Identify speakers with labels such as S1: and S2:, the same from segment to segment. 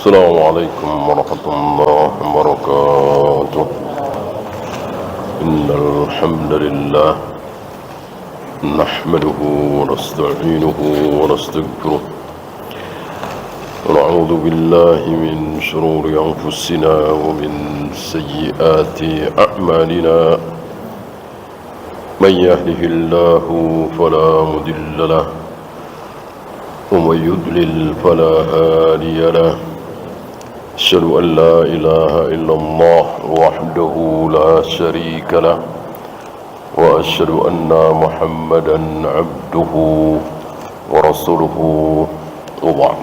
S1: السلام عليكم ورحمة الله وبركاته. إن الحمد لله نحمده ونستعينه ونستغفره ونعوذ بالله من شرور أنفسنا ومن سيئات أعمالنا. من يهده الله فلا مضل له ومن يضلل فلا هادي له. أشهد أن لا إله إلا الله وحده لا شريك له وأشهد أن محمدا عبده ورسوله وبعد.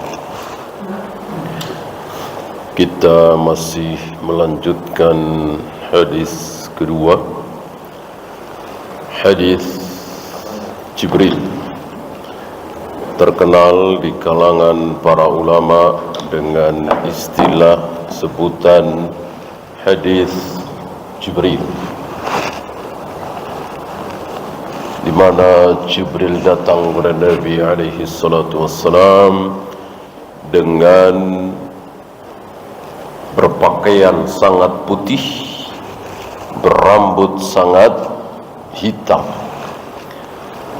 S1: Kita masih melanjutkan hadis kedua, hadis Jibril, terkenal di kalangan para ulama dengan istilah sebutan hadis Jibril, di mana Jibril datang kepada Nabi alaihi salatu wassalam dengan berpakaian sangat putih, berambut sangat hitam,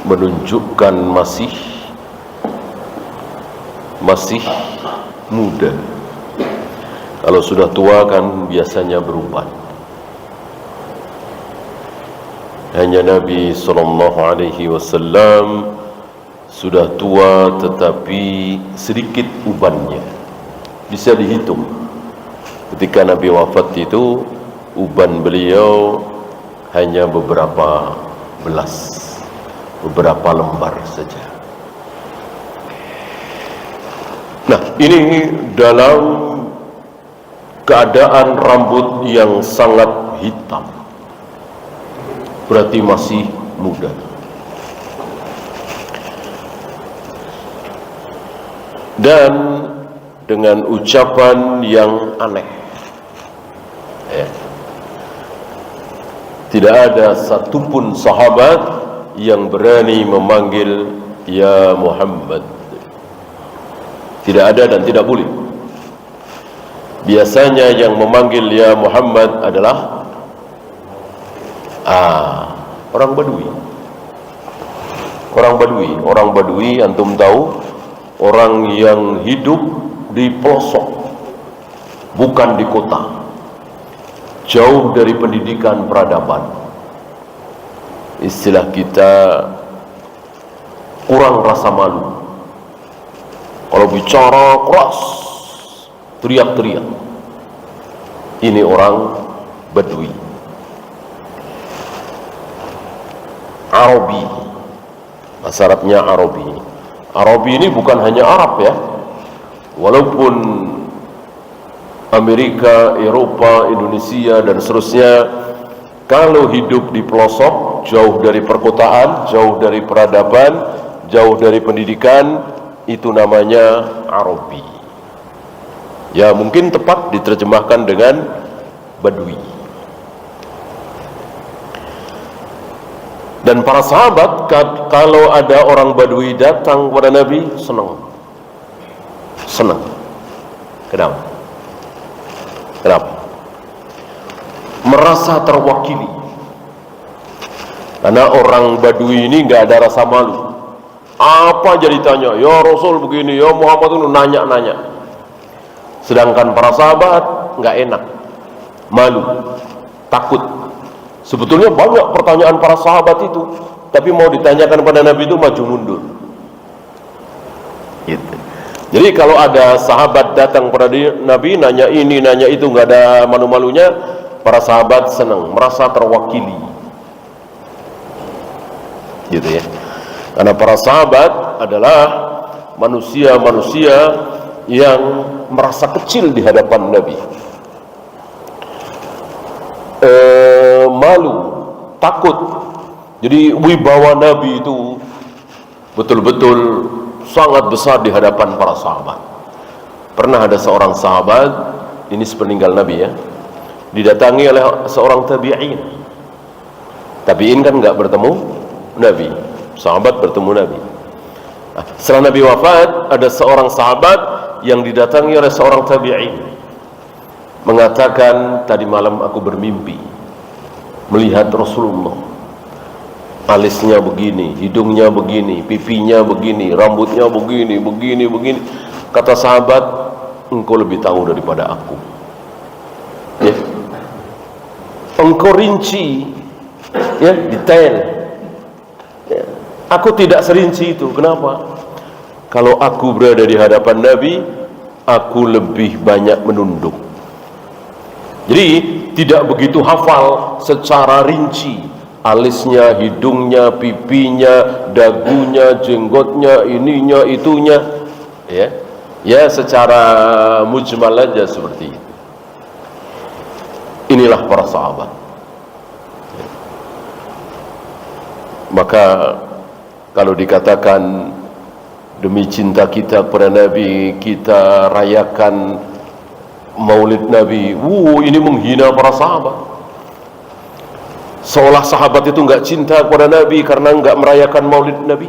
S1: menunjukkan masih muda. Kalau sudah tua kan biasanya berubah. Hanya Nabi SAW sudah tua tetapi sedikit ubannya, bisa dihitung. Ketika Nabi wafat itu uban beliau hanya beberapa lembar saja. Nah, ini dalam keadaan rambut yang sangat hitam, berarti masih muda. Dan dengan ucapan yang aneh, tidak ada satupun sahabat yang berani memanggil ya Muhammad. Tidak ada dan tidak boleh. Biasanya yang memanggil ya Muhammad adalah orang Badui. Orang Badui antum tahu, orang yang hidup di pelosok, bukan di kota, jauh dari pendidikan peradaban. Istilah kita kurang rasa malu. Kalau bicara keras, teriak-teriak. Ini orang Badui, Arabi. Bahasa Arabnya Arabi. Arabi ini bukan hanya Arab ya. Walaupun Amerika, Eropa, Indonesia dan seterusnya, kalau hidup di pelosok, jauh dari perkotaan, jauh dari peradaban, jauh dari pendidikan, itu namanya Arabi. Ya, mungkin tepat diterjemahkan dengan Badui. Dan para sahabat kalau ada orang Badui datang kepada Nabi, senang. Kenapa? Merasa terwakili. Karena orang Badui ini nggak ada rasa malu. Apa jadi tanya, ya Rasul begini, ya Muhammad itu nanya-nanya. Sedangkan para sahabat nggak enak, malu, takut. Sebetulnya banyak pertanyaan para sahabat itu, tapi mau ditanyakan pada Nabi itu maju mundur. Gitu. Jadi kalau ada sahabat datang pada Nabi, nanya ini, nanya itu, nggak ada malu-malunya, para sahabat senang, merasa terwakili. Gitu ya. Karena para sahabat adalah manusia-manusia yang merasa kecil di hadapan Nabi, malu, takut. Jadi wibawa Nabi itu betul-betul sangat besar di hadapan para sahabat. Pernah ada seorang sahabat, ini sepeninggal Nabi ya, didatangi oleh seorang tabi'in. Tabi'in kan nggak bertemu Nabi, sahabat bertemu Nabi. Setelah Nabi wafat, ada seorang sahabat yang didatangi oleh seorang tabi'in, mengatakan, tadi malam aku bermimpi melihat Rasulullah, alisnya begini, hidungnya begini, pipinya begini, rambutnya begini, begini, begini. Kata sahabat, engkau lebih tahu daripada aku, ya. Engkau rinci, ya, detail, ya. Aku tidak serinci itu. Kenapa? Kalau aku berada di hadapan Nabi, aku lebih banyak menunduk. Jadi tidak begitu hafal secara rinci alisnya, hidungnya, pipinya, dagunya, jenggotnya, ininya, itunya, ya. Ya, secara mujmal aja seperti itu. Inilah para sahabat. Maka kalau dikatakan demi cinta kita kepada Nabi, kita rayakan Maulid Nabi, ini menghina para sahabat. Seolah sahabat itu enggak cinta kepada Nabi karena enggak merayakan Maulid Nabi.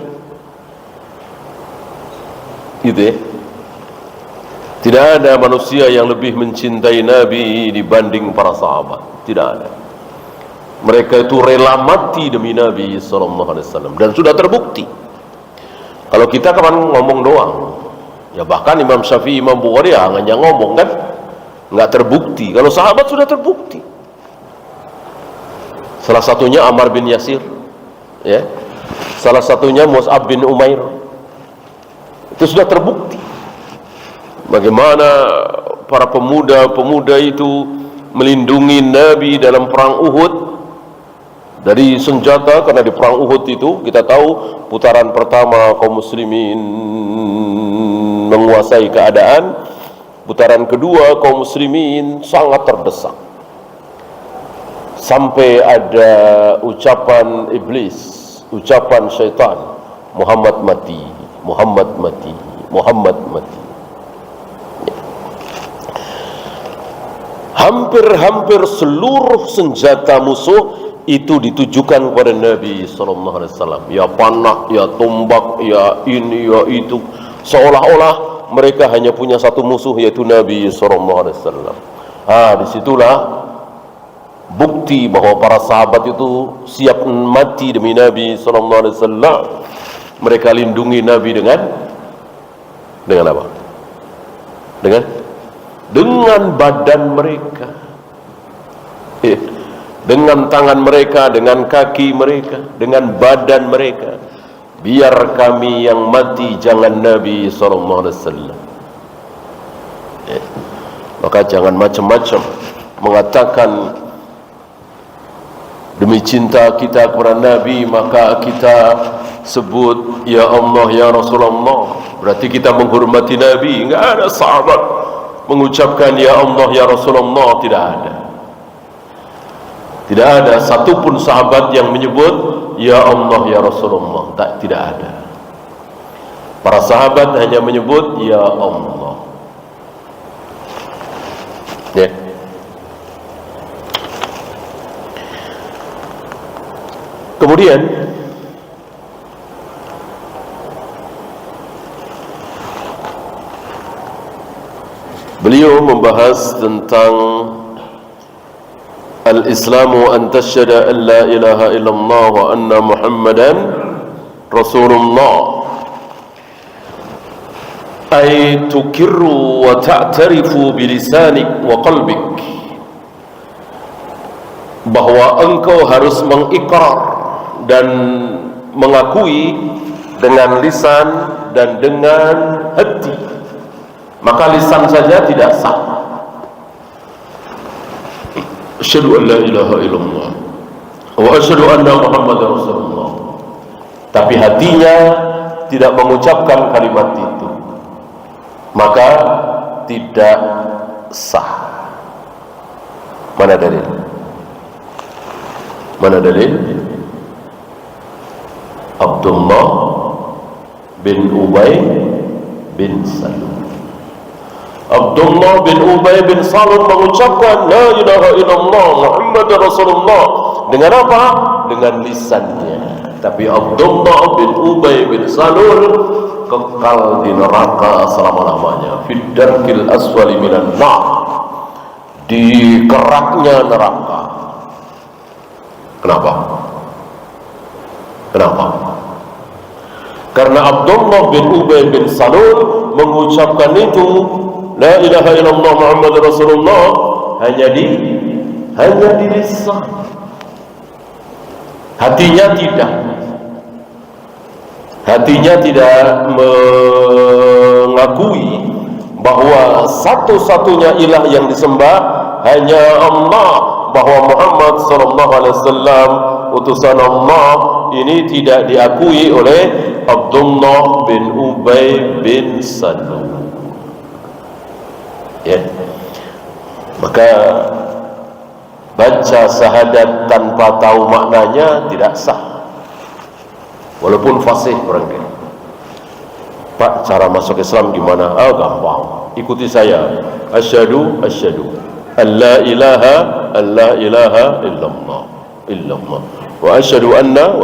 S1: Gitu ya. Tidak ada manusia yang lebih mencintai Nabi dibanding para sahabat. Tidak ada. Mereka itu rela mati demi Nabi SAW, dan sudah terbukti. Kalau kita kan ngomong doang, ya bahkan Imam Syafi'i, Imam Bukhari hanya ngomong kan, nggak terbukti. Kalau sahabat sudah terbukti. Salah satunya Ammar bin Yasir, ya. Salah satunya Mus'ab bin Umair. Itu sudah terbukti. Bagaimana para pemuda-pemuda itu melindungi Nabi dalam perang Uhud dari senjata, karena di perang Uhud itu kita tahu putaran pertama kaum muslimin menguasai keadaan, putaran kedua kaum muslimin sangat terdesak, sampai ada ucapan iblis, ucapan syaitan, Muhammad mati, Muhammad mati, Muhammad mati. Hampir-hampir seluruh senjata musuh itu ditujukan kepada Nabi SAW. Ya panah, ya tombak, ya ini, ya itu. Seolah-olah mereka hanya punya satu musuh, yaitu Nabi SAW. Disitulah bukti bahwa para sahabat itu siap mati demi Nabi SAW. Mereka lindungi Nabi dengan apa? Dengan badan mereka, dengan tangan mereka, dengan kaki mereka, dengan badan mereka. Biar kami yang mati, jangan Nabi SAW. Maka jangan macam-macam mengatakan demi cinta kita kepada Nabi maka kita sebut ya Allah, ya Rasulullah, berarti kita menghormati Nabi. Enggak ada sahabat mengucapkan ya Allah, ya Rasulullah, tidak ada. Tidak ada satupun sahabat yang menyebut ya Allah, ya Rasulullah. Tidak ada. Para sahabat hanya menyebut ya Allah. Ya. Kemudian beliau membahas tentang al-Islamu an tashhada an la ilaha illallah wa anna Muhammadan Rasulullah, ay tukirru wa ta'tarifu bilisanik wa qalbik, bahwa engkau harus mengikrar dan mengakui dengan lisan dan dengan hati. Maka lisan saja tidak sah. Asyhadu an la ilaha illallah wa asyhadu anna Muhammadar Rasulullah. Tapi hatinya tidak mengucapkan kalimat itu, maka tidak sah. Mana dalil? Mana dalil? Abdullah bin Ubay bin Salul. Abdullah bin Ubay bin Salul mengucapkan la ilaha illallah Muhammad Rasulullah dengan apa? Dengan lisannya. Tapi Abdullah bin Ubay bin Salul kekal di neraka selama-lamanya, fid darkil aswali minan nar, di keraknya neraka. Kenapa? Kenapa? Karena Abdullah bin Ubay bin Salul mengucapkan itu, la ilaha illallah Muhammad Rasulullah, hanya di lisan, hatinya tidak mengakui bahwa satu-satunya ilah yang disembah hanya Allah, bahwa Muhammad sallallahu alaihi wasallam utusan Allah ini tidak diakui oleh Abdullah bin Ubay bin Salul. Ya. Maka baca syahadat tanpa tahu maknanya tidak sah, walaupun fasih barangkali. Pak, cara masuk Islam gimana? Ah, gampang, ikuti saya. Asyhadu an la ilaha illallah wa asyhadu anna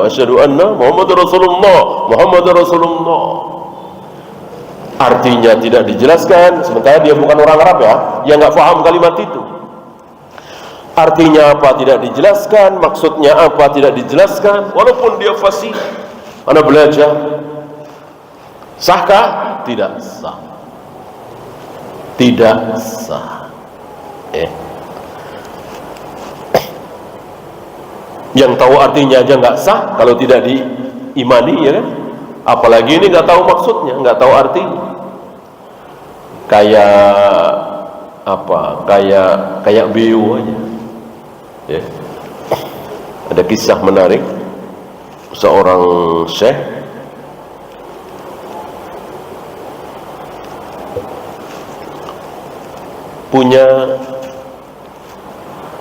S1: Muhammadar Rasulullah. Artinya tidak dijelaskan, sementara dia bukan orang Arab ya, dia nggak paham kalimat itu. Artinya apa tidak dijelaskan, maksudnya apa tidak dijelaskan, walaupun dia fasih. Anda belajar, sahkah? Tidak sah. Tidak sah. Yang tahu artinya aja nggak sah kalau tidak diimani, ya kan? Apalagi ini nggak tahu maksudnya, nggak tahu artinya. Kayak apa? Kayak beo aja. Ya. Ada kisah menarik, seorang syekh punya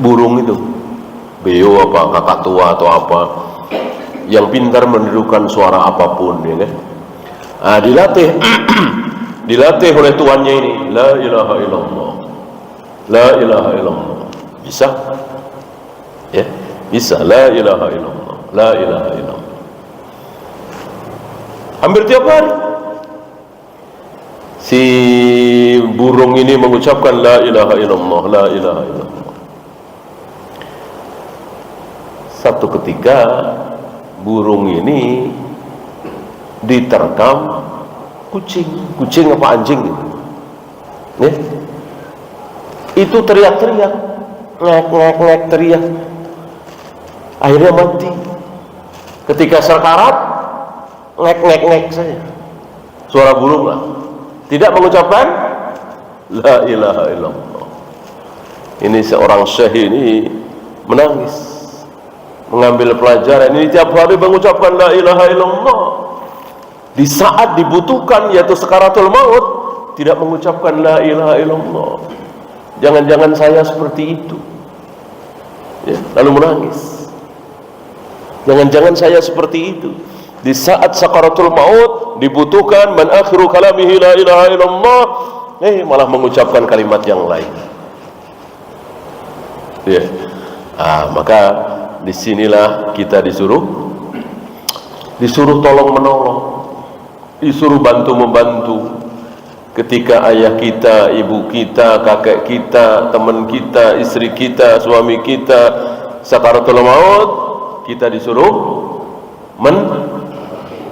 S1: burung itu, beo apa, kakatua atau apa, yang pintar menirukan suara apapun, ya kan? Dilatih oleh tuannya ini, la ilaha illallah, bisa, ya, bisa, la ilaha illallah, hampir tiap hari si burung ini mengucapkan la ilaha illallah. Satu ketika burung ini diterkam kucing apa anjing gitu, ya? Itu teriak-teriak, ngek teriak, akhirnya mati. Ketika sekarat, ngek saja, suara burung lah, tidak mengucapkan la ilaha illallah. Ini seorang syekh ini menangis, mengambil pelajaran. Ini tiap hari mengucapkan la ilaha illallah, di saat dibutuhkan yaitu sekaratul maut tidak mengucapkan la ilaha illallah. Jangan-jangan saya seperti itu, ya, lalu menangis. Jangan-jangan saya seperti itu, di saat sakaratul maut dibutuhkan man akhiru kalamihi la ilaha illallah, malah mengucapkan kalimat yang lain, ya. Maka disinilah kita disuruh tolong menolong, disuruh bantu membantu. Ketika ayah kita, ibu kita, kakek kita, teman kita, istri kita, suami kita sakaratul maut, kita disuruh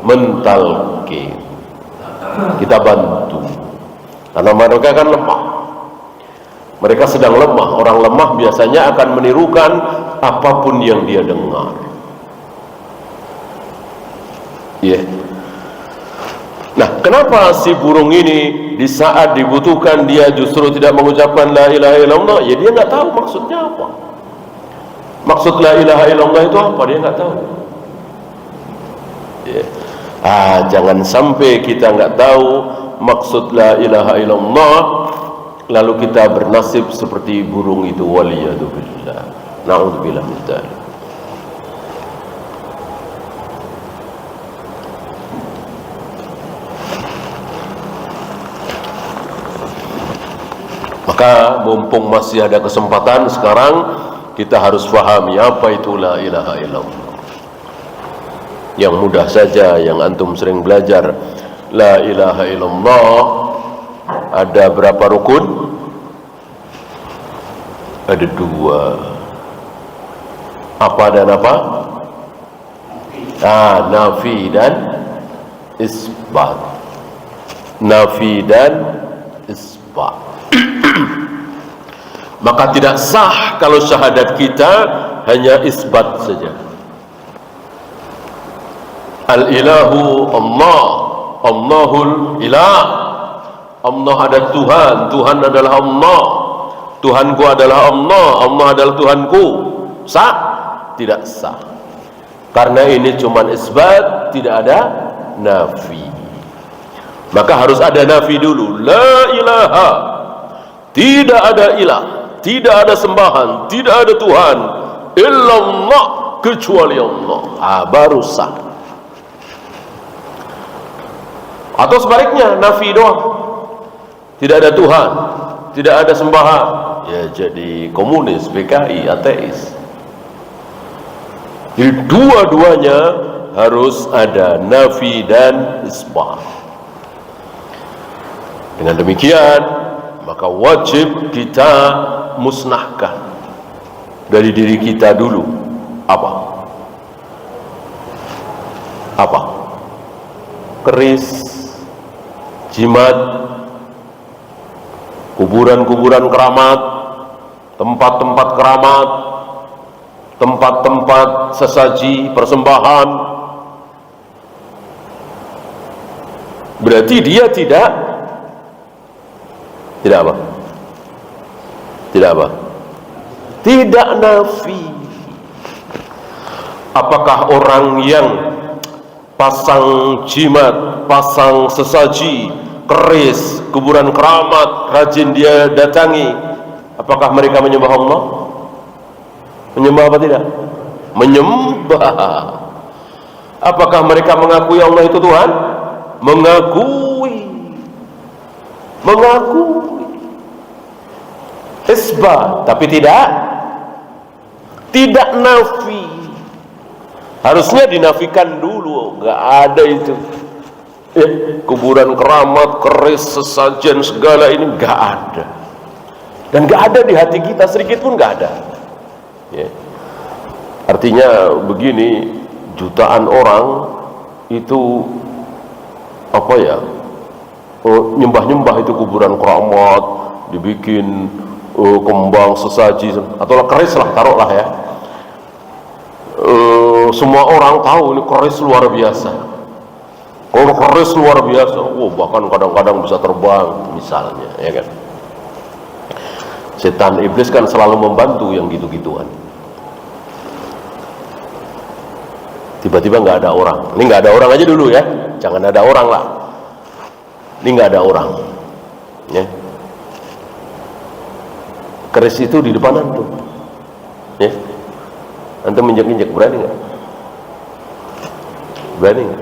S1: mentalqin, kita bantu, karena mereka kan lemah, mereka sedang lemah. Orang lemah biasanya akan menirukan apapun yang dia dengar, ya. Nah, kenapa si burung ini di saat dibutuhkan dia justru tidak mengucapkan la ilaha illallah? Ya dia nggak tahu maksudnya apa. Maksud la ilaha illallah itu apa? Dia nggak tahu, ya. Jangan sampai kita nggak tahu maksud la ilaha illallah lalu kita bernasib seperti burung itu, waliyadu billah, na'udzubillah min dzalik. Maka mumpung masih ada kesempatan sekarang, kita harus pahami apa itu la ilaha illallah. Yang mudah saja, yang antum sering belajar, La ilaha illallah ada berapa rukun? Ada 2. Apa dan apa? Nafi dan isbat. Nafi dan isbat. Maka tidak sah kalau syahadat kita hanya isbat saja. Al-ilahu Allah, Allahul ilah. Allah ada Tuhan, Tuhan adalah Allah. Tuhanku adalah Allah, Allah adalah Tuhanku. Sah? Tidak sah. Karena ini cuma isbat, tidak ada nafi. Maka harus ada nafi dulu. La ilaha, tidak ada ilah, tidak ada sembahan, tidak ada Tuhan illallah, kecuali Allah. Baru sah. Atau sebaliknya, nafi doang, tidak ada Tuhan, tidak ada sembahan, ya jadi komunis, PKI, ateis. Jadi dua-duanya harus ada nafi dan isbat. Dengan demikian, maka wajib kita musnahkan dari diri kita dulu apa? Keris, jimat, kuburan-kuburan keramat, tempat-tempat keramat, tempat-tempat sesaji, persembahan. Berarti dia tidak apa? Tidak nafi. Apakah orang yang pasang jimat, pasang sesaji, keris, kuburan keramat, rajin dia datangi, apakah mereka menyembah Allah? Menyembah apa tidak? Menyembah. Apakah mereka mengakui Allah itu Tuhan? Mengakui. Isbat, tapi tidak nafi. Harusnya dinafikan dulu. Gak ada itu kuburan keramat, keris, sesajen, segala ini gak ada. Dan gak ada di hati kita sedikit pun gak ada. Artinya begini, jutaan orang itu nyembah-nyembah itu kuburan keramat, dibikin kembang, sesaji, atau keris lah, taruhlah ya. Semua orang tahu ini keris luar biasa. Kalau keris luar biasa, bahkan kadang-kadang bisa terbang misalnya, ya kan. Setan iblis kan selalu membantu yang gitu-gituan. Tiba-tiba nggak ada orang. Ini nggak ada orang aja dulu ya, jangan ada orang lah. Ini nggak ada orang, ya. Keris itu di depan antum, ya. Antum injek-injek, berani nggak? Berani nggak?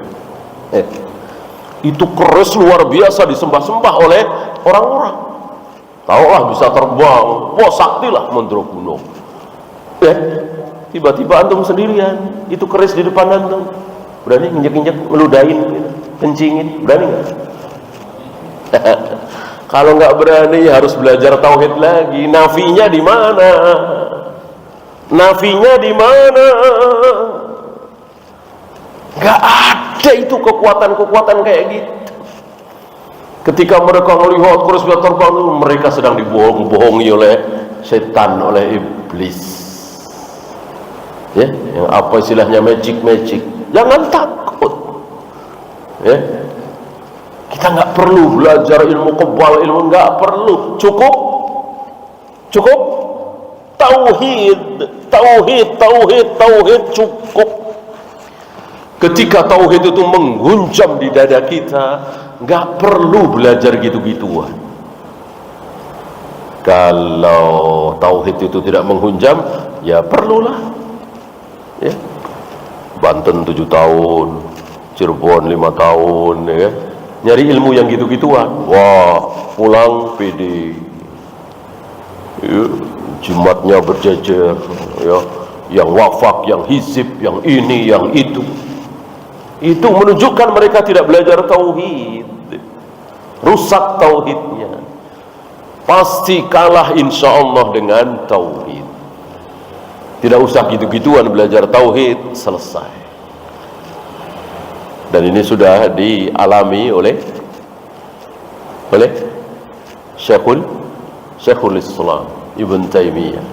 S1: Itu keris luar biasa disembah-sembah oleh orang-orang. Tahu lah bisa terbang, sakti lah Mandro Gunung. Tiba-tiba antum sendirian, itu keris di depan antum, berani injek-injek, meludahin, gitu, kencingin, berani nggak? Kalau nggak berani harus belajar tauhid lagi. Nafinya di mana? Nggak ada itu kekuatan-kekuatan kayak gitu. Ketika mereka melihat keris bisa terbang, mereka sedang dibohong-bohongi oleh setan, oleh iblis. Ya, yang apa istilahnya magic. Jangan takut. Ya. Kita nggak perlu belajar ilmu kebal, nggak perlu. Cukup tauhid cukup. Ketika tauhid itu mengguncang di dada kita, nggak perlu belajar gitu-gituan. Kalau tauhid itu tidak menghunjam, ya perlulah. Ya. Banten 7 tahun, Cirebon 5 tahun, ya. Nyari ilmu yang gitu-gituan, pulang PD, ya, jimatnya berjejer, ya, yang wafak, yang hizib, yang ini, yang itu. itu menunjukkan mereka tidak belajar tauhid, rusak tauhidnya. Pasti kalah insya Allah dengan tauhid. Tidak usah gitu-gituan belajar tauhid, selesai. Dan ini sudah dialami oleh Syekhul Islam Ibn Taimiyah.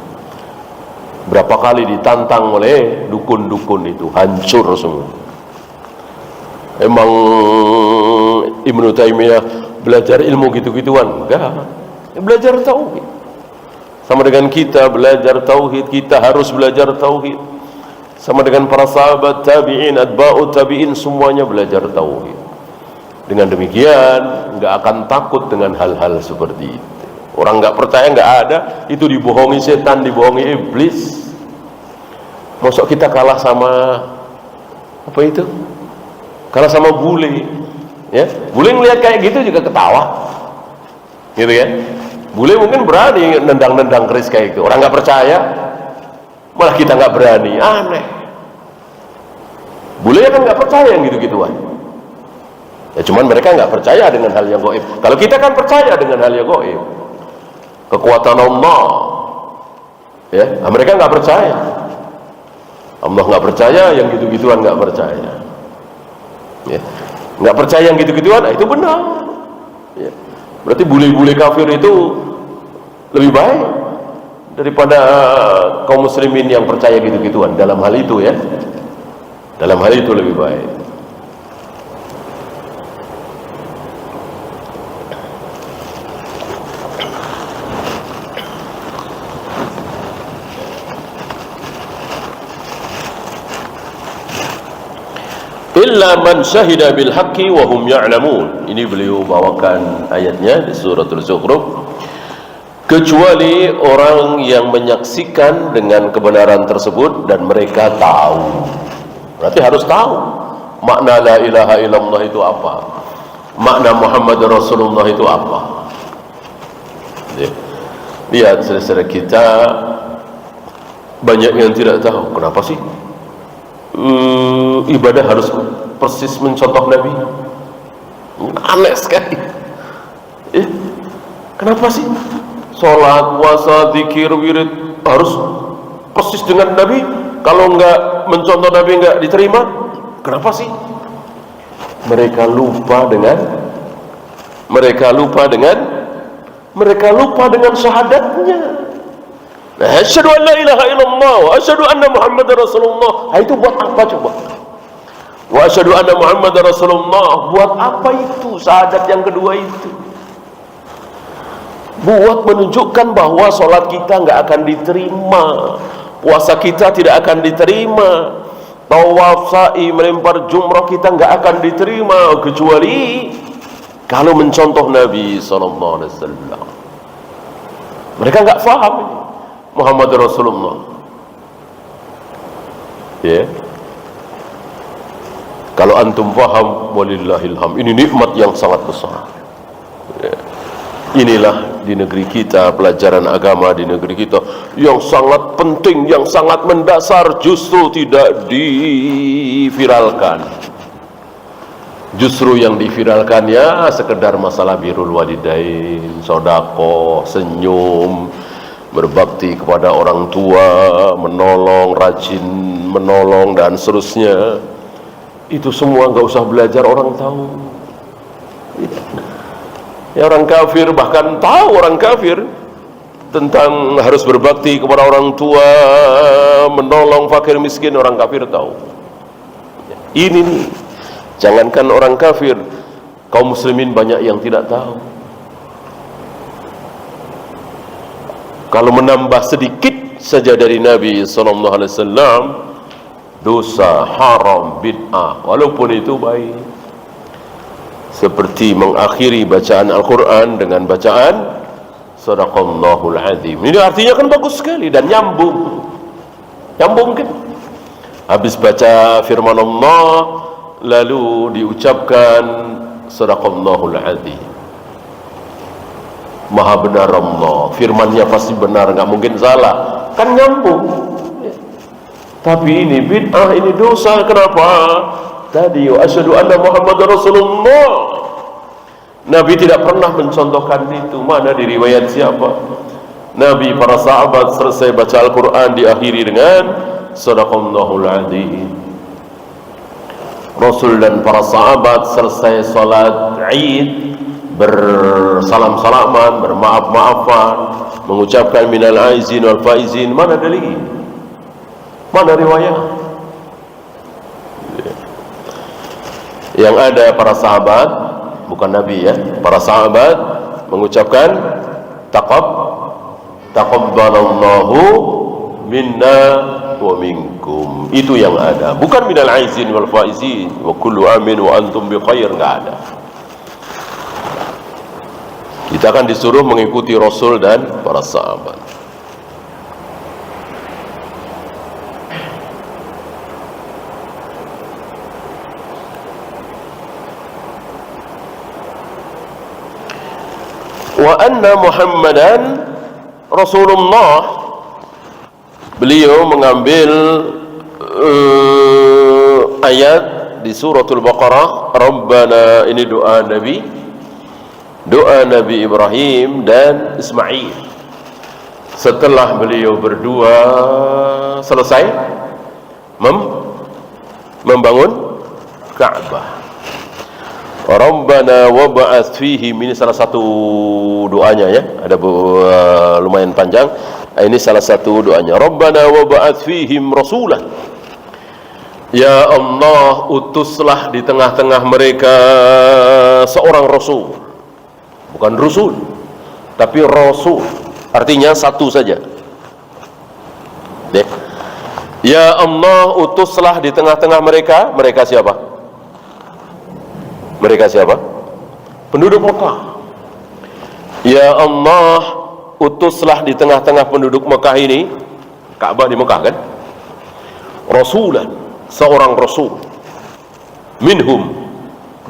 S1: Berapa kali ditantang oleh dukun-dukun itu, hancur semua. Emang Ibn Taimiyah belajar ilmu gitu-gituan? Enggak. Belajar tauhid. Sama dengan kita belajar tauhid, kita harus belajar tauhid. Sama dengan para sahabat tabi'in, atba'ut tabi'in, semuanya belajar tauhid. Dengan demikian nggak akan takut dengan hal-hal seperti itu. Orang nggak percaya nggak ada, itu dibohongi setan, dibohongi iblis. Masuk kita kalah sama apa itu? Kalah sama bule, ya? Bule ngelihat kayak gitu juga ketawa, gitu ya? Bule mungkin berani nendang-nendang keris kayak itu. Orang nggak percaya, malah kita nggak berani, aneh. Bule kan nggak percaya yang gitu-gituan. Ya cuman mereka nggak percaya dengan hal yang gaib. Kalau kita kan percaya dengan hal yang gaib, kekuatan Allah, ya. Nah, mereka nggak percaya. Allah nggak percaya, yang gitu-gituan nggak percaya. Ya. Nggak percaya yang gitu-gituan, nah itu benar. Ya. Berarti bule-bule kafir itu lebih baik daripada kaum muslimin yang percaya gitu-gituan. Dalam hal itu ya, dalam hal itu lebih baik. Illa man syahida bil haqqi wa hum ya'lamun. Ini beliau bawakan ayatnya di suratul Zukhruf. Kecuali orang yang menyaksikan dengan kebenaran tersebut dan mereka tahu. Berarti harus tahu makna la ilaha illallah itu apa, makna Muhammad Rasulullah itu apa. Lihat saudara kita, banyak yang tidak tahu. Kenapa sih ibadah harus persis mencontoh Nabi? Aneh sekali. Kenapa sih sholat, puasa, zikir, wirid harus persis dengan Nabi? Kalau enggak mencontoh Nabi enggak diterima? Kenapa sih? Mereka lupa dengan syahadatnya. Asyhadu an la ilaha illallah wa asyhadu anna Muhammadar Rasulullah. Itu buat apa coba? Wa asyhadu anna Muhammadar Rasulullah, buat apa itu syahadat yang kedua itu? Buat menunjukkan bahwa sholat kita nggak akan diterima, puasa kita tidak akan diterima, tawaf, sa'i, melempar jumrah kita nggak akan diterima kecuali kalau mencontoh Nabi SAW. Mereka nggak faham ini Muhammad Rasulullah. Ya. Kalau antum faham, walillahilham. Ini nikmat yang sangat besar. Ya. Inilah di negeri kita, pelajaran agama di negeri kita yang sangat penting, yang sangat mendasar, justru tidak diviralkan. Justru yang diviralkan ya sekedar masalah birrul walidain, sedekah, senyum, berbakti kepada orang tua, menolong, rajin menolong dan seterusnya. Itu semua nggak usah belajar orang tahu. Ya, orang kafir bahkan tahu, orang kafir tentang harus berbakti kepada orang tua, menolong fakir miskin, orang kafir tahu. Ini nih, jangankan orang kafir, kaum muslimin banyak yang tidak tahu. Kalau menambah sedikit saja dari Nabi SAW, dosa, haram, bid'ah, walaupun itu baik. Seperti mengakhiri bacaan Al-Quran dengan bacaan Sadaqallahul Azim. Ini artinya kan bagus sekali dan nyambung. Nyambung kan? Habis baca firman Allah, lalu diucapkan Sadaqallahul Azim. Maha benar Allah, firmannya pasti benar, nggak mungkin salah. Kan nyambung. Tapi ini bid'ah, ini dosa. Kenapa? tadi, wa asyhadu anna Muhammadar Rasulullah. Nabi tidak pernah mencontohkan itu. Mana di riwayat siapa? Nabi, para sahabat selesai baca Al-Quran diakhiri dengan Sadaqallahul Adzim. Rasul dan para sahabat selesai salat Id bersalam-salaman, bermaaf-maafan, mengucapkan minal aizin wal faizin. Mana dalil? Mana riwayat? Yang ada para sahabat, bukan Nabi ya, para sahabat mengucapkan taqabbalallahu minna wa minkum. Itu yang ada, bukan minal aizin wal faizin wa kullu amin wa antum bi khair. Enggak ada. Kita akan disuruh mengikuti Rasul dan para sahabat. Wa anna Muhammadan Rasulullah. Beliau mengambil ayat di suratul Baqarah. Rabbana, ini doa Nabi Ibrahim dan Ismail setelah beliau berdua selesai membangun Ka'bah. Rabbana wab'ats fihim, ini salah satu doanya ya, ada lumayan panjang. Ini salah satu doanya. Rabbana wab'ats fihim rasulan. Ya Allah, utuslah di tengah-tengah mereka seorang rasul. Bukan rusul, tapi rasul. Artinya satu saja. Ya Allah, utuslah di tengah-tengah mereka. Mereka siapa? Mereka siapa? Penduduk Mekah. Ya Allah, utuslah di tengah-tengah penduduk Mekah ini. Ka'bah di Mekah kan? Rasulan, seorang rasul. Minhum,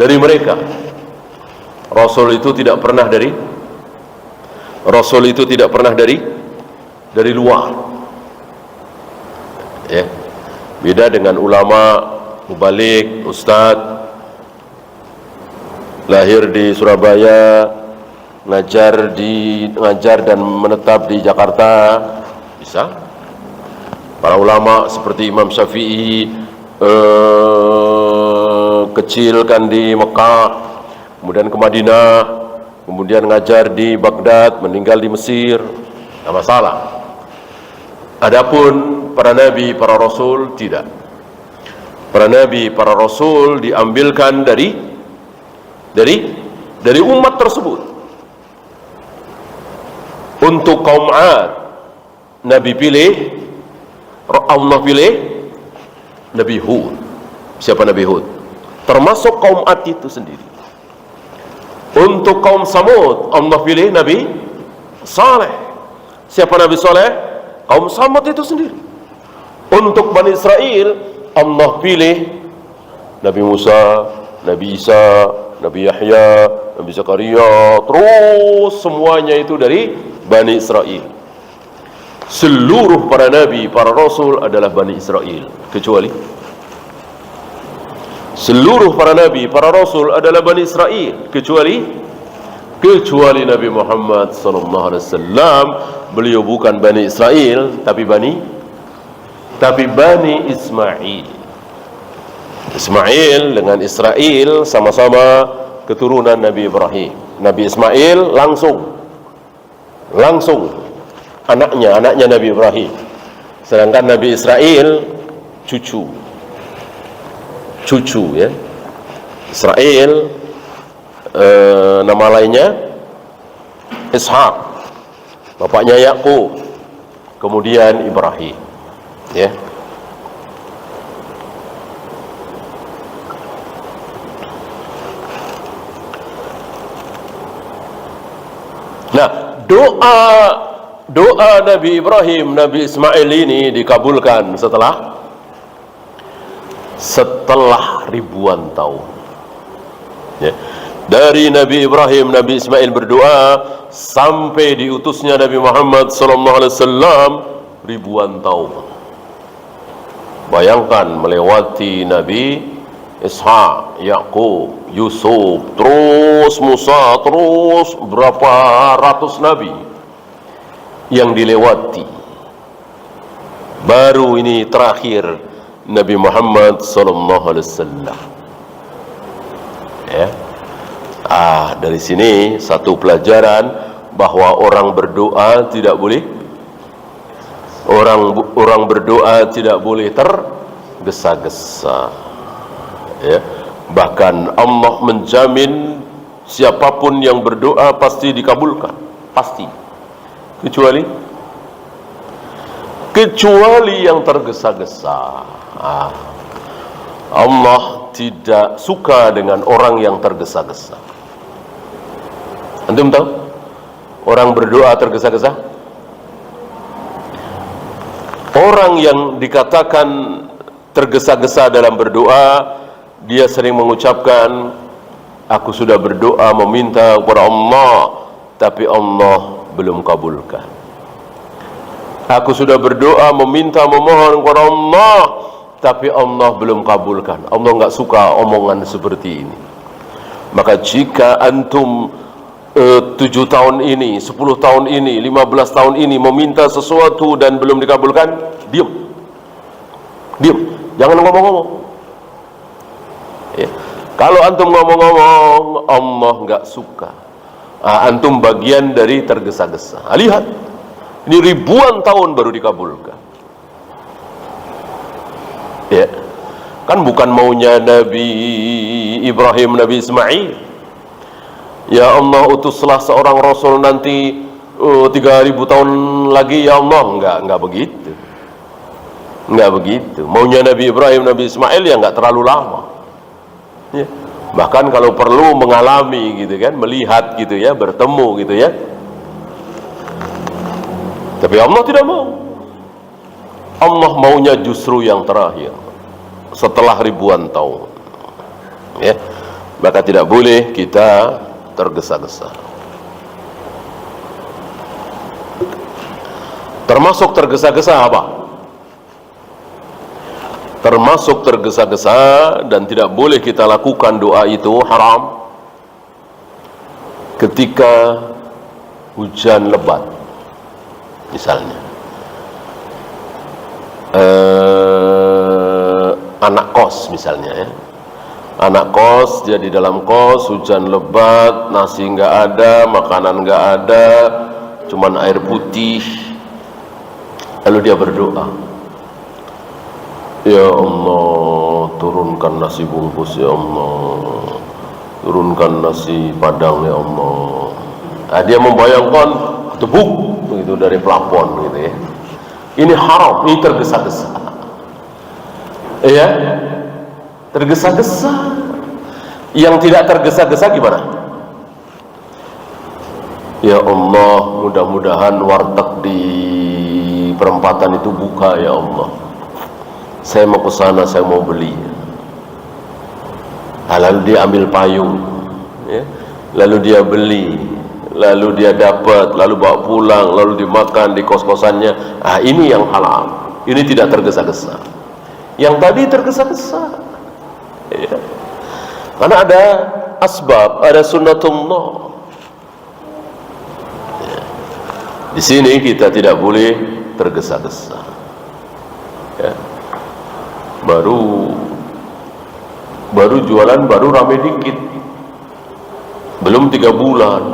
S1: dari mereka. Rasul itu tidak pernah dari luar. Ya. Beda dengan ulama, mubalik, ustadz, lahir di Surabaya, ngajar dan menetap di Jakarta, bisa. Para ulama seperti Imam Syafi'i kecil kan di Mekah, kemudian ke Madinah, kemudian ngajar di Baghdad, meninggal di Mesir, tidak masalah. Adapun para nabi, para rasul tidak. Para nabi, para rasul diambilkan dari umat tersebut. Untuk kaum 'Ad, Nabi pilih, Allah pilih Nabi Hud. Siapa Nabi Hud? Termasuk kaum 'Ad itu sendiri. Untuk kaum Samud, Allah pilih Nabi Saleh. Siapa Nabi Saleh? Kaum Samud itu sendiri. Untuk Bani Israel, Allah pilih Nabi Musa, Nabi Isa, Nabi Yahya, Nabi Zakaria, terus semuanya itu dari Bani Israel. Seluruh para nabi, para rasul adalah Bani Israel, kecuali seluruh para nabi, para rasul adalah Bani Israel, kecuali Nabi Muhammad sallallahu alaihi wasallam. Beliau bukan Bani Israel, tapi Bani Ismail. Ismail dengan Israel sama-sama keturunan Nabi Ibrahim. Nabi Ismail langsung anaknya Nabi Ibrahim. Sedangkan Nabi Israel cucu ya. Israel nama lainnya Ishak, bapaknya Yakub, kemudian Ibrahim ya. Nah, doa Nabi Ibrahim, Nabi Ismail ini dikabulkan setelah ribuan tahun. Ya. Dari Nabi Ibrahim, Nabi Ismail berdoa sampai diutusnya Nabi Muhammad SAW ribuan tahun. Bayangkan melewati Nabi Ishak, Yakub, Yusuf, terus Musa, terus berapa ratus nabi yang dilewati. Baru ini terakhir Nabi Muhammad sallallahu alaihi wasallam. Ya. Dari sini satu pelajaran bahwa orang berdoa tidak boleh tergesa-gesa. Ya. Bahkan Allah menjamin siapapun yang berdoa pasti dikabulkan, pasti. Kecuali yang tergesa-gesa. Allah tidak suka dengan orang yang tergesa-gesa. Antum tahu orang berdoa tergesa-gesa? Orang yang dikatakan tergesa-gesa dalam berdoa, dia sering mengucapkan, aku sudah berdoa meminta kepada Allah, tapi Allah belum kabulkan. Aku sudah berdoa meminta memohon kepada Allah, tapi Allah belum kabulkan. Allah enggak suka omongan seperti ini. Maka jika antum 7 tahun ini, 10 tahun ini, 15 tahun ini meminta sesuatu dan belum dikabulkan, diam. Jangan ngomong-ngomong. Ya. Kalau antum ngomong-ngomong, Allah enggak suka. Antum bagian dari tergesa-gesa. Lihat, ini ribuan tahun baru dikabulkan. Ya, kan bukan maunya Nabi Ibrahim, Nabi Ismail. Ya Allah, utuslah seorang Rasul nanti 3000 tahun lagi, ya Allah. Enggak begitu. Enggak begitu. Maunya Nabi Ibrahim, Nabi Ismail ya enggak terlalu lama. Ya. Bahkan kalau perlu mengalami gitu kan, melihat gitu ya, bertemu gitu ya. Tapi Allah tidak mau. Allah maunya justru yang terakhir, setelah ribuan tahun. Ya. Maka tidak boleh kita tergesa-gesa. Termasuk tergesa-gesa apa? Termasuk tergesa-gesa dan tidak boleh kita lakukan doa itu haram ketika hujan lebat, misalnya anak kos misalnya ya. Anak kos, dia di dalam kos, hujan lebat, nasi nggak ada, makanan nggak ada, cuman air putih. Lalu dia berdoa, ya Allah, turunkan nasi bungkus ya Allah, turunkan nasi padang ya Allah. Dia membayangkan tebuk begitu dari plafon gitu ya. Ini haram, ini tergesa-gesa. Ya, tergesa-gesa. Yang tidak tergesa-gesa gimana? Ya Allah, mudah-mudahan warteg di perempatan itu buka ya Allah. Saya mau ke sana, saya mau beli. Lalu dia ambil payung, ya. Lalu dia beli, lalu dia dapat, lalu bawa pulang, lalu dimakan di kos-kosannya. Ini yang halal. Ini tidak tergesa-gesa. Yang tadi tergesa-gesa. Ya. Karena ada asbab, ada sunnatullah. Ya. Di sini kita tidak boleh tergesa-gesa. Ya. Baru jualan, baru rame dikit, belum 3 bulan,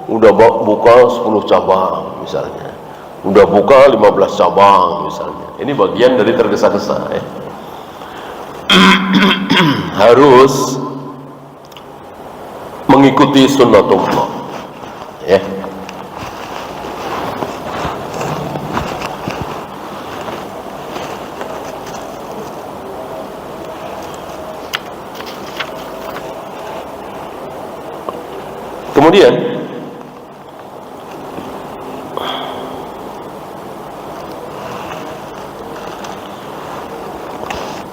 S1: udah buka 10 cabang misalnya, udah buka 15 cabang misalnya. Ini bagian dari tergesa-gesa ya. Harus mengikuti sunnatullah ya. Kemudian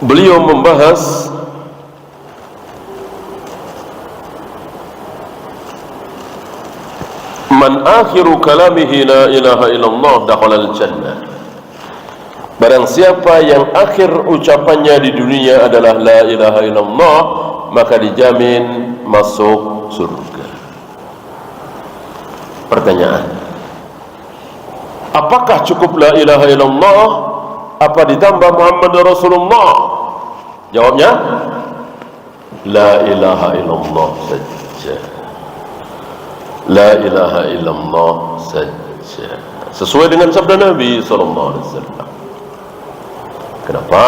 S1: beliau membahas man akhiru kalamihi la ilaha illallah dakhala al-jannah. Barang siapa yang akhir ucapannya di dunia adalah la ilaha illallah, maka dijamin masuk surga. Pertanyaan, apakah cukup la ilaha illallah? Apa ditambah Muhammad Rasulullah? Jawabnya, la ilaha illallah saja. La ilaha illallah saja. Sesuai dengan sabda Nabi SAW. Kenapa?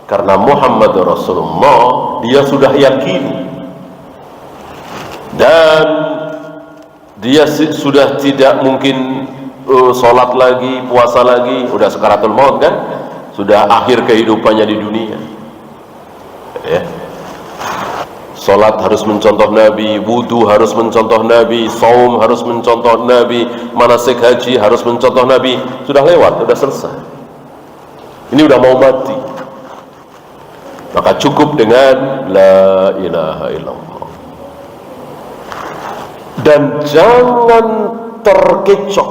S1: Karena Muhammad Rasulullah dia sudah yakin dan dia sudah tidak mungkin sholat lagi, puasa lagi, udah sakaratul maut kan, sudah akhir kehidupannya di dunia. Ya. Sholat harus mencontoh Nabi, wudu harus mencontoh Nabi, saum harus mencontoh Nabi, manasik haji harus mencontoh Nabi. Sudah lewat, sudah selesai. Ini udah mau mati. Maka cukup dengan la ilaha illallah. Dan jangan terkecoh,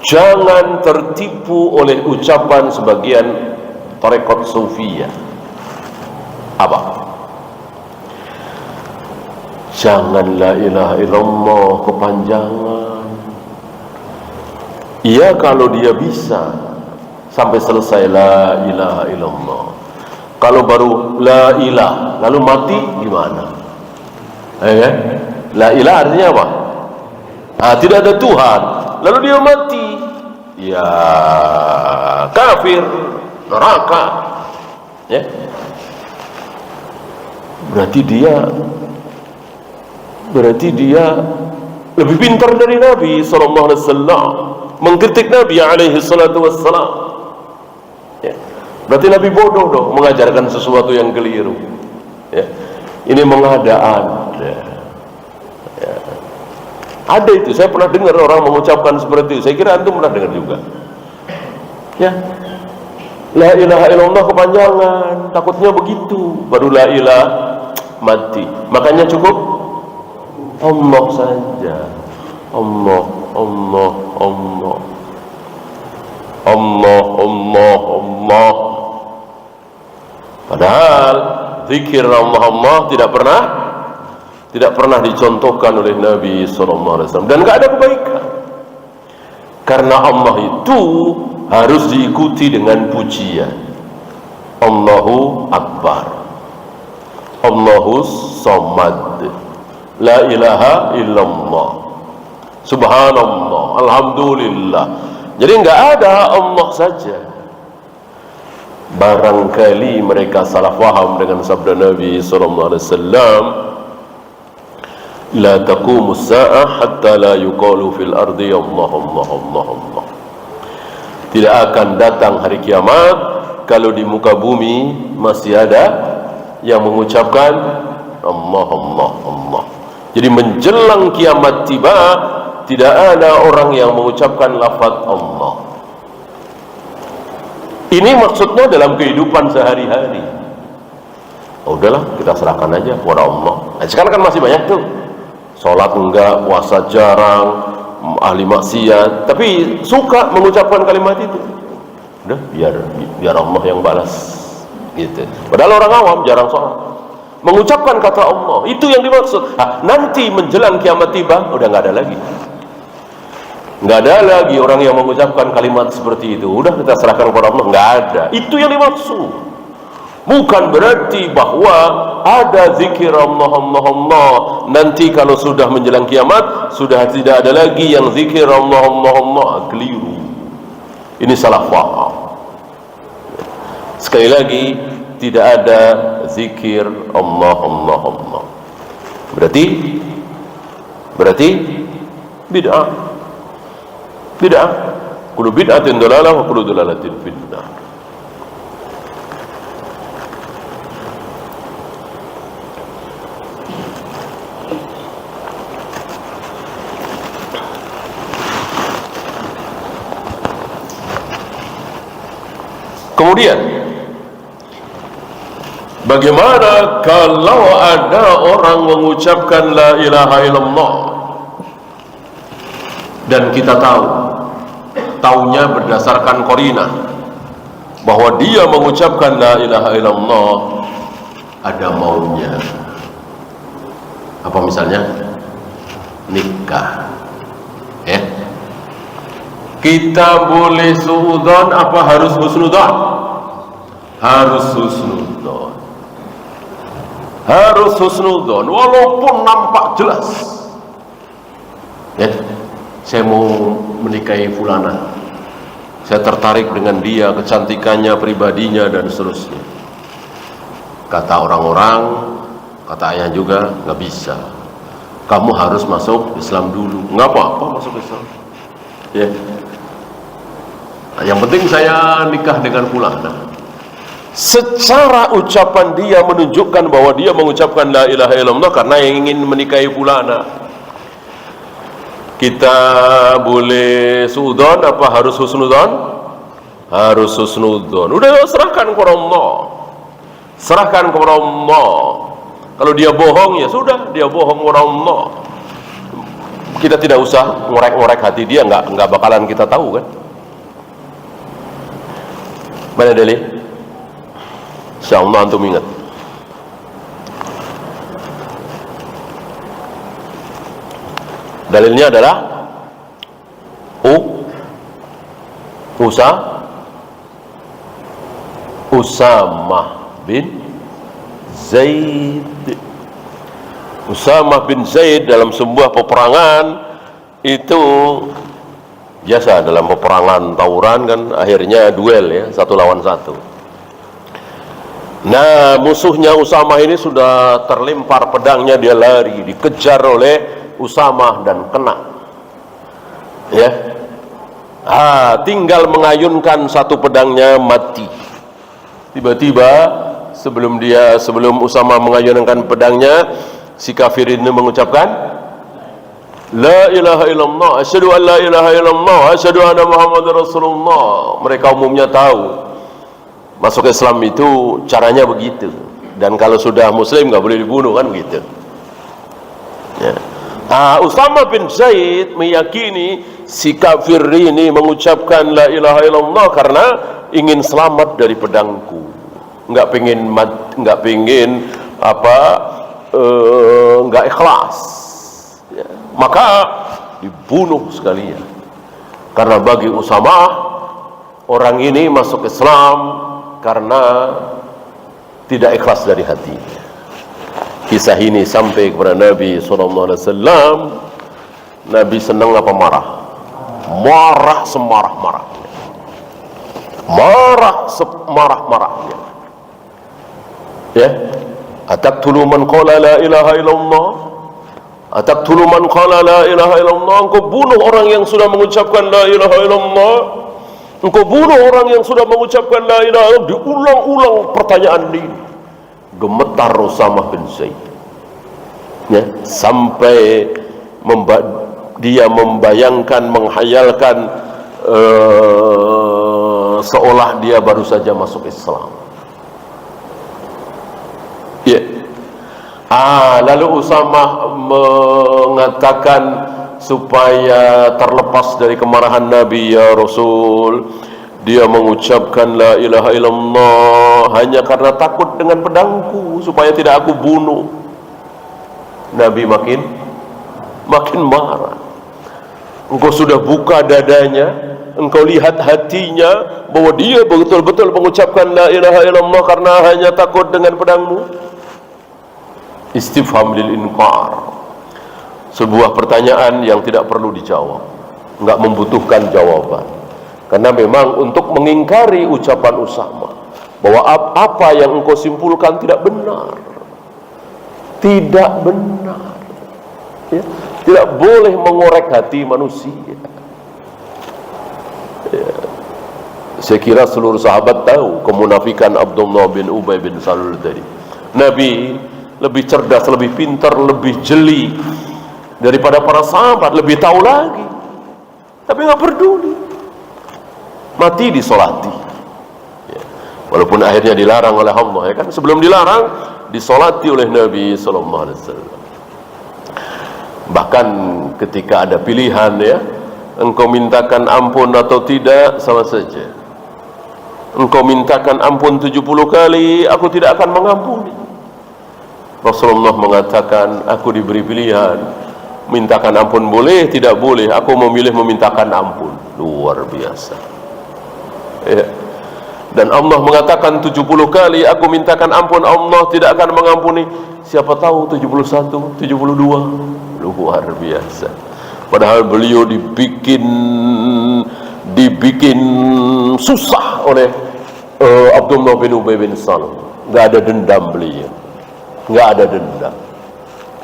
S1: jangan tertipu oleh ucapan sebagian tarekat sufiyah. Apa? Jangan la ilaha illallah kepanjangan. Iya kalau dia bisa sampai selesai la ilaha illallah. Kalau baru la ilah lalu mati gimana? La ilah artinya apa? Tidak ada Tuhan, lalu dia mati, ya kafir, neraka. Ya. Berarti dia lebih pintar dari Nabi sallallahu alaihi wasallam, mengkritik Nabi alaihi salatu wassalam. Ya. Berarti Nabi bodoh dong mengajarkan sesuatu yang keliru. Ya. Ini mengada-ada. Ya. Ada itu, saya pernah dengar orang mengucapkan seperti itu. Saya kira antum pernah dengar juga. Ya. La ilaha illallah kepanjangan, takutnya begitu. Baru la ilah mati. Makanya cukup Allah saja. Allah, Allah, Allah. Allah, Allah, Allah. Padahal zikir Allah, Allah tidak pernah dicontohkan oleh Nabi SAW, dan nggak ada kebaikan. Karena Allah itu harus diikuti dengan pujian. Allahu Akbar, Allahus Samad, la ilaha illallah, subhanallah, alhamdulillah. Jadi nggak ada Allah saja. Barangkali mereka salah faham dengan sabda Nabi SAW, la taqumu as-sa'ah hatta la yuqalu fil ardi Allah, Allah, Allah, Allah. Tidak akan datang hari kiamat kalau di muka bumi masih ada yang mengucapkan Allah, Allah, Allah. Jadi menjelang kiamat tiba, tidak ada orang yang mengucapkan lafaz Allah. Ini maksudnya dalam kehidupan sehari-hari. Udahlah, kita serahkan aja kepada Allah. Nah, sekarang kan masih banyak tuh, sholat enggak, puasa jarang, ahli maksiat, tapi suka mengucapkan kalimat itu. Udah, biar Allah yang balas, gitu. Padahal orang awam jarang sholat, mengucapkan kata Allah, itu yang dimaksud. Nanti menjelang kiamat tiba, udah nggak ada lagi. Nggak ada lagi orang yang mengucapkan kalimat seperti itu. Udah, kita serahkan kepada Allah. Nggak ada. Itu yang dimaksud. Bukan berarti bahwa ada zikir Allah, Allah, Allah. Nanti kalau sudah menjelang kiamat, sudah tidak ada lagi yang zikir Allah, Allah, Allah. Keliru. Ini salah faham. Sekali lagi, tidak ada zikir Allah, Allah, Allah. Berarti bid'ah. Bid'ah. Kullu bid'atin dalalah wa kullu dalalatin finnar. Kemudian, bagaimana kalau ada orang mengucapkan la ilaha illallah dan kita tahu taunya berdasarkan qarinah bahwa dia mengucapkan la ilaha illallah ada maunya. Apa misalnya? Nikah. Ya. Kita boleh suudzon apa harus husnudzon? Harus husnudzon. Harus husnudzon walaupun nampak jelas. Ya. Saya mau menikahi fulana. Saya tertarik dengan dia, kecantikannya, pribadinya dan seterusnya. Kata orang-orang, kata ayah juga, nggak bisa. Kamu harus masuk Islam dulu. Nggak apa-apa masuk Islam. Ya. Yang penting saya nikah dengan fulana. Secara ucapan dia menunjukkan bahwa dia mengucapkan la ilaha illallah karena yang ingin menikahi fulana. Kita boleh suudzon apa harus husnudzon? Harus husnudzon. Udah serahkan kepada Allah. Serahkan kepada Allah. Kalau dia bohong ya sudah, dia bohong kepada Allah. Kita tidak usah ngorek-ngorek hati dia, nggak bakalan kita tahu kan. Mana dalil? Insyaallah antum ingat. Dalilnya adalah Usamah bin Zaid. Usamah bin Zaid dalam sebuah peperangan itu biasa, dalam peperangan tawuran kan akhirnya duel ya, 1 lawan 1. Nah, musuhnya Usamah ini sudah terlempar pedangnya, dia lari, dikejar oleh Usamah dan kena. Ya. Tinggal mengayunkan satu pedangnya mati. Tiba-tiba sebelum Usamah mengayunkan pedangnya, si kafir ini mengucapkan la ilaha illallah, asyhadu an la ilaha illallah, asyhadu anna Muhammadar Rasulullah. Mereka umumnya tahu masuk Islam itu caranya begitu, dan kalau sudah muslim nggak boleh dibunuh kan gitu. Ya. Usamah bin Zaid meyakini si kafir ini mengucapkan la ilaha illallah karena ingin selamat dari pedangku, nggak pengin nggak ikhlas. Ya. Maka dibunuh sekalian. Karena bagi Usamah, orang ini masuk Islam karena tidak ikhlas dari hatinya. Kisah ini sampai kepada Nabi SAW. Nabi senang apa marah? Marah semarah-marahnya. Marah semarah-marahnya. Ya. Ataqtulu man qala la ilaha illallah? Ataqtulu man qala la ilaha illallah? Engkau bunuh orang yang sudah mengucapkan la ilaha illallah? Engkau bunuh orang yang sudah mengucapkan la ilaha illallah? Diulang-ulang pertanyaan ini. Gemetar Usamah bin Zaid. Ya, sampai dia membayangkan, menghayalkan seolah dia baru saja masuk Islam. Ya. Lalu Usamah mengatakan supaya terlepas dari kemarahan Nabi, ya Rasul, dia mengucapkan la ilaha illallah hanya karena takut dengan pedangku supaya tidak aku bunuh. Nabi makin marah. Engkau sudah buka dadanya, engkau lihat hatinya bahwa dia betul-betul mengucapkan la ilaha illallah karena hanya takut dengan pedangmu. Istifham lil inkar, sebuah pertanyaan yang tidak perlu dijawab, enggak membutuhkan jawaban. Karena memang untuk mengingkari ucapan Usamah bahwa apa yang engkau simpulkan tidak benar. Tidak benar. Ya. Tidak boleh mengorek hati manusia. Ya. Saya kira seluruh sahabat tahu kemunafikan Abdullah bin Ubay bin Salul tadi. Nabi lebih cerdas, lebih pintar, lebih jeli daripada para sahabat, lebih tahu lagi. Tapi nggak peduli. Mati disolati. Ya. Walaupun akhirnya dilarang oleh Allah, ya kan? Sebelum dilarang disolati oleh Nabi SAW. Bahkan ketika ada pilihan, ya, engkau mintakan ampun atau tidak sama saja. Engkau mintakan ampun 70 kali, aku tidak akan mengampuni. Rasulullah mengatakan, aku diberi pilihan, mintakan ampun boleh, tidak boleh, aku memilih memintakan ampun. Luar biasa ya. Dan Allah mengatakan 70 kali aku mintakan ampun, Allah tidak akan mengampuni. Siapa tahu 71, 72. Luar biasa. Padahal beliau dibikin susah oleh Abdullah bin Ubay bin Salul. Gak ada dendam beliau, gak ada dendam.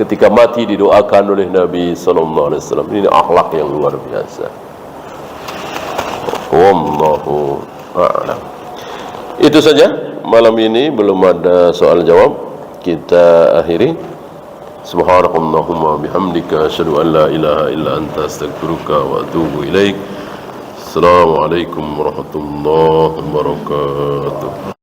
S1: Ketika mati didoakan oleh Nabi sallallahu alaihi wasallam. Ini akhlak yang luar biasa. Wallahu a'lam. Itu saja malam ini, belum ada soal jawab. Kita akhiri. Subhanakallahumma bihamdika asyhadu an la ilaha illa anta astaghfiruka wa atubu ilaik. Assalamualaikum warahmatullahi wabarakatuh.